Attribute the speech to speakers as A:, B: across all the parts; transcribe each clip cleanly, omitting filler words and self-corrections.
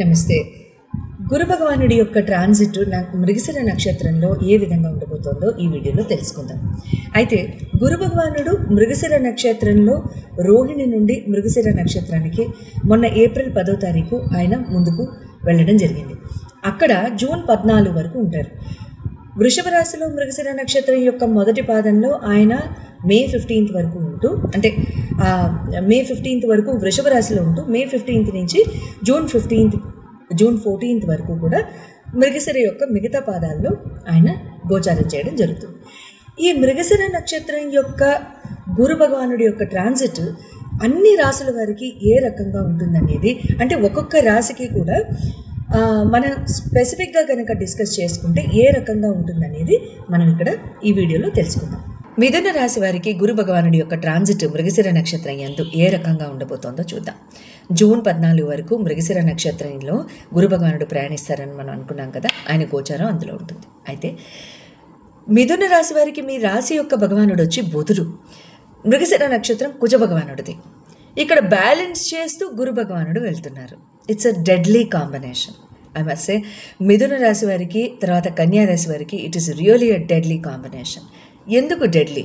A: నమస్తే. గురు భగవానుడి యొక్క ట్రాన్సిట్ మృగశిర నక్షత్రంలో ఏ విధంగా ఉండబోతోందో ఈ వీడియోలో తెలుసుకుందాం. అయితే గురు భగవానుడు మృగశిర నక్షత్రంలో రోహిణి నుండి మృగశిర నక్షత్రానికి మొన్న ఏప్రిల్ 10వ తారీఖు ఆయన ముందుకు వెళ్ళడం జరిగింది. అక్కడ జూన్ 14 వరకు ఉంటారు. వృషభ రాశిలో మృగశిర నక్షత్రం యొక్క మొదటి పాదంలో ఆయన మే 15 వరకు ఉంటూ, అంటే మే 15 వరకు వృషభ రాశిలో ఉంటూ మే 15 నుంచి జూన్ 14 వరకు కూడా మృగశిర యొక్క మిగతా పాదాల్లో ఆయన గోచారం చేయడం జరుగుతుంది. ఈ మృగశిర నక్షత్రం యొక్క గురు భగవానుడి యొక్క ట్రాన్సిట్ అన్ని రాశుల వారికి ఏ రకంగా ఉంటుందనేది, అంటే ఒక్కొక్క రాశికి కూడా మనం స్పెసిఫిక్గా కనుక డిస్కస్ చేసుకుంటే ఏ రకంగా ఉంటుందనేది మనం ఇక్కడ ఈ వీడియోలో తెలుసుకుందాం. మిథున రాశి వారికి గురు భగవానుడి యొక్క ట్రాన్సిట్ మృగశిర నక్షత్రం యందు ఏ రకంగా ఉండబోతోందో చూద్దాం. జూన్ 14 వరకు మృగశిర నక్షత్రంలో గురు భగవానుడు ప్రయాణిస్తారని మనం అనుకున్నాం కదా, ఆయన గోచారం అందులో ఉంటుంది. అయితే మిథున రాశి వారికి మీ రాశి యొక్క భగవానుడు వచ్చి బుధుడు, మృగశిర నక్షత్రం కుజ భగవానుడిది. ఇక్కడ బ్యాలెన్స్ చేస్తూ గురు భగవానుడు వెళ్తున్నారు. It's a deadly combination. I must say, మిథున రాశి వారికి తర్వాత కన్యా రాశి వారికి it is really a deadly combination. ఎందుకు డెడ్లీ?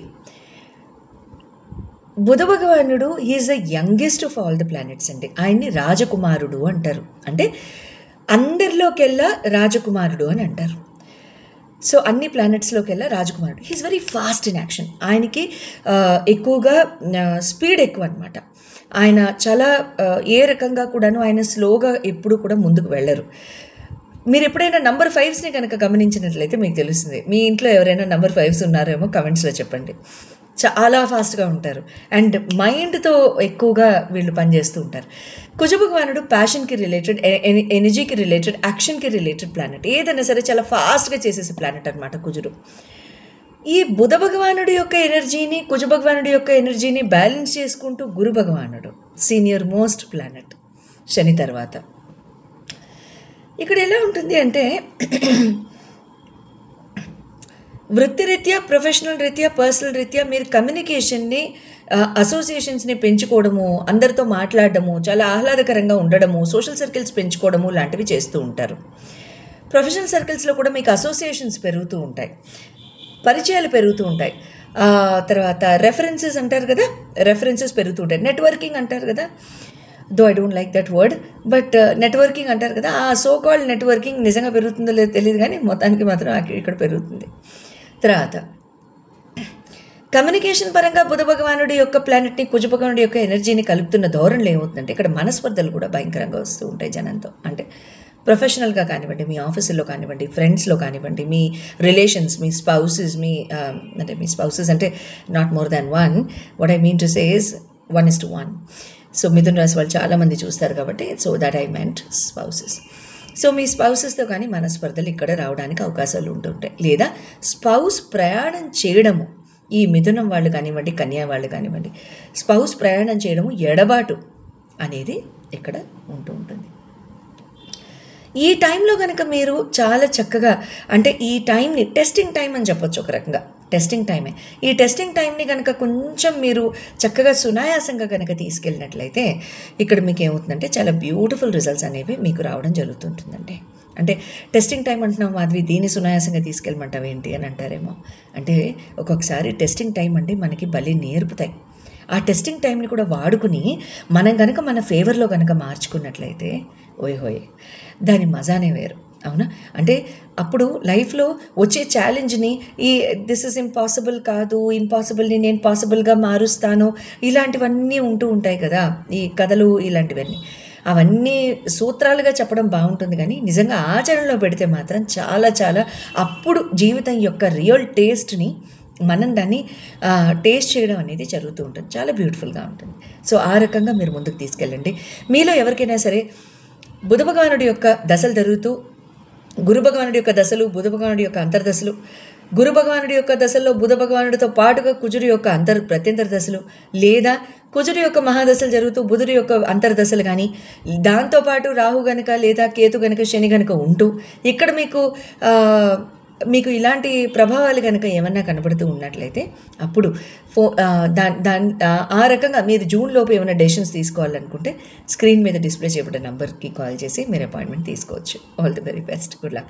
A: బుధ భగవానుడు is the youngest of all the planets అండి. ఆయన్ని రాజకుమారుడు అంటారు, అంటే అందరిలోకెల్లా రాజకుమారుడు అని అంటారు. సో అన్ని ప్లానెట్స్లోకెల్లా రాజకుమారుడు. He is very fast in action. ఆయనకి ఎక్కువగా స్పీడ్ ఎక్కువ అనమాట. ఆయన చాలా ఏ రకంగా కూడాను ఆయన స్లోగా ఎప్పుడు కూడా ముందుకు వెళ్ళరు. మీరు ఎప్పుడైనా నంబర్ 5స్ని కనుక గమనించినట్లయితే మీకు తెలుస్తుంది. మీ ఇంట్లో ఎవరైనా నంబర్ 5s ఉన్నారేమో కమెంట్స్లో చెప్పండి. చాలా ఫాస్ట్గా ఉంటారు అండ్ మైండ్తో ఎక్కువగా వీళ్ళు పనిచేస్తూ ఉంటారు. కుజ భగవానుడు ప్యాషన్కి రిలేటెడ్, ఎనర్జీకి రిలేటెడ్, యాక్షన్కి రిలేటెడ్ ప్లానెట్. ఏదైనా సరే చాలా ఫాస్ట్గా చేసేసే ప్లానెట్ అనమాట కుజుడు. ఈ బుధ భగవానుడి యొక్క ఎనర్జీని, కుజ భగవానుడి యొక్క ఎనర్జీని బ్యాలెన్స్ చేసుకుంటూ గురు భగవానుడు సీనియర్ మోస్ట్ ప్లానెట్ శని తర్వాత. ఇక్కడ ఎలా ఉంటుంది అంటే వృత్తిరీత్యా, ప్రొఫెషనల్ రీత్యా, పర్సనల్ రీత్యా మీరు కమ్యూనికేషన్ని, అసోసియేషన్స్ని పెంచుకోవడము, అందరితో మాట్లాడడము, చాలా ఆహ్లాదకరంగా ఉండడము, సోషల్ సర్కిల్స్ పెంచుకోవడము లాంటివి చేస్తూ ఉంటారు. ప్రొఫెషనల్ సర్కిల్స్లో కూడా మీకు అసోసియేషన్స్ పెరుగుతూ ఉంటాయి, పరిచయాలు పెరుగుతూ ఉంటాయి. తర్వాత రెఫరెన్సెస్ అంటారు కదా, రెఫరెన్సెస్ పెరుగుతూ ఉంటాయి. నెట్వర్కింగ్ అంటారు కదా, though I don't like that word, but networking అంటారు కదా. ఆ సో కాల్డ్ నెట్వర్కింగ్ నిజంగా పెరుగుతుందో లేదో తెలియదు, కానీ మొత్తానికి మాత్రం ఇక్కడ పెరుగుతుంది. తర్వాత కమ్యూనికేషన్ పరంగా బుధ భగవానుడి యొక్క ప్లానెట్ని, కుజ భగవానుడి యొక్క ఎనర్జీని కలుపుతున్న ధోరణిలో ఏమవుతుందంటే ఇక్కడ మనస్పర్ధలు కూడా భయంకరంగా వస్తూ ఉంటాయి జనంతో. అంటే ప్రొఫెషనల్గా కానివ్వండి, మీ ఆఫీసుల్లో కానివ్వండి, ఫ్రెండ్స్లో కానివ్వండి, మీ రిలేషన్స్, మీ స్పౌసెస్, మీ స్పౌసెస్ అంటే not more than one. What I mean to say is 1:1. So Mithuna రాశి వాళ్ళు చాలామంది చూస్తారు కాబట్టి, so that I meant spouses. So మీ స్పౌసెస్తో కానీ మనస్పర్ధలు ఇక్కడ రావడానికి అవకాశాలు ఉంటుంటాయి. లేదా స్పౌస్ ప్రయాణం చేయడము, ఈ మిథునం వాళ్ళు కానివ్వండి, కన్యా వాళ్ళు కానివ్వండి, స్పౌస్ ప్రయాణం చేయడము ఎడబాటు అనేది ఇక్కడ ఉంటూ ఉంటుంది. ఈ టైంలో కనుక మీరు చాలా చక్కగా, అంటే ఈ టైంని టెస్టింగ్ టైం అని చెప్పొచ్చు, ఒక రకంగా టెస్టింగ్ టైమే. ఈ టెస్టింగ్ టైంని కనుక కొంచెం మీరు చక్కగా సునాయాసంగా కనుక తీసుకెళ్ళినట్లయితే ఇక్కడ మీకు ఏమవుతుందంటే చాలా బ్యూటిఫుల్ రిజల్ట్స్ అనేవి మీకు రావడం జరుగుతుంటుందండి. అంటే టెస్టింగ్ టైం అంటున్నాం మాధవి, దీన్ని సునాయాసంగా తీసుకెళ్ళమంటావు ఏంటి అని అంటారేమో. అంటే ఒక్కొక్కసారి టెస్టింగ్ టైం అంటే మనకి భలే నేర్పుతాయి. ఆ టెస్టింగ్ టైంని కూడా వాడుకుని మనం కనుక మన ఫేవర్లో కనుక మార్చుకున్నట్లయితే ఓయ్ దాని మజానే వేరు, అవునా? అంటే అప్పుడు లైఫ్లో వచ్చే ఛాలెంజ్ని, ఈ దిస్ ఇస్ ఇంపాసిబుల్ కాదు, ఇంపాసిబుల్ని నేను పాసిబుల్గా మారుస్తాను, ఇలాంటివన్నీ ఉంటూ ఉంటాయి కదా ఈ కథలు, ఇలాంటివన్నీ. అవన్నీ సూత్రాలుగా చెప్పడం బాగుంటుంది, కానీ నిజంగా ఆచరణలో పెడితే మాత్రం చాలా చాలా అప్పుడు జీవితం యొక్క రియల్ టేస్ట్ని మనం దాన్ని టేస్ట్ చేయడం అనేది జరుగుతూ ఉంటుంది. చాలా బ్యూటిఫుల్గా ఉంటుంది. సో ఆ రకంగా మీరు ముందుకు తీసుకెళ్ళండి. మీలో ఎవరికైనా సరే బుధ భగవానుడి యొక్క దశలు జరుగుతూ, గురు భగవానుడి యొక్క దశలు, బుధ భగవానుడి యొక్క అంతర్దశలు, గురు భగవానుడి యొక్క దశల్లో బుధ భగవానుడితో పాటుగా కుజుడి యొక్క ప్రత్యంతర దశలు, లేదా కుజుడి యొక్క మహాదశలు జరుగుతూ బుధుడి యొక్క అంతర్దశలు కానీ, దాంతోపాటు రాహు గనక లేదా కేతు గనక శని గనక ఉంటూ ఇక్కడ మీకు మీకు ఇలాంటి ప్రభావాలు కనుక ఏమన్నా కనబడుతూ ఉన్నట్లయితే అప్పుడు ఆ రకంగా మీరు జూన్ లోపు ఏమైనా డెసిషన్స్ తీసుకోవాలనుకుంటే స్క్రీన్ మీద డిస్ప్లే చేయబడ్డ నంబర్కి కాల్ చేసి మీరు అపాయింట్మెంట్ తీసుకోవచ్చు. All the very best. Good luck.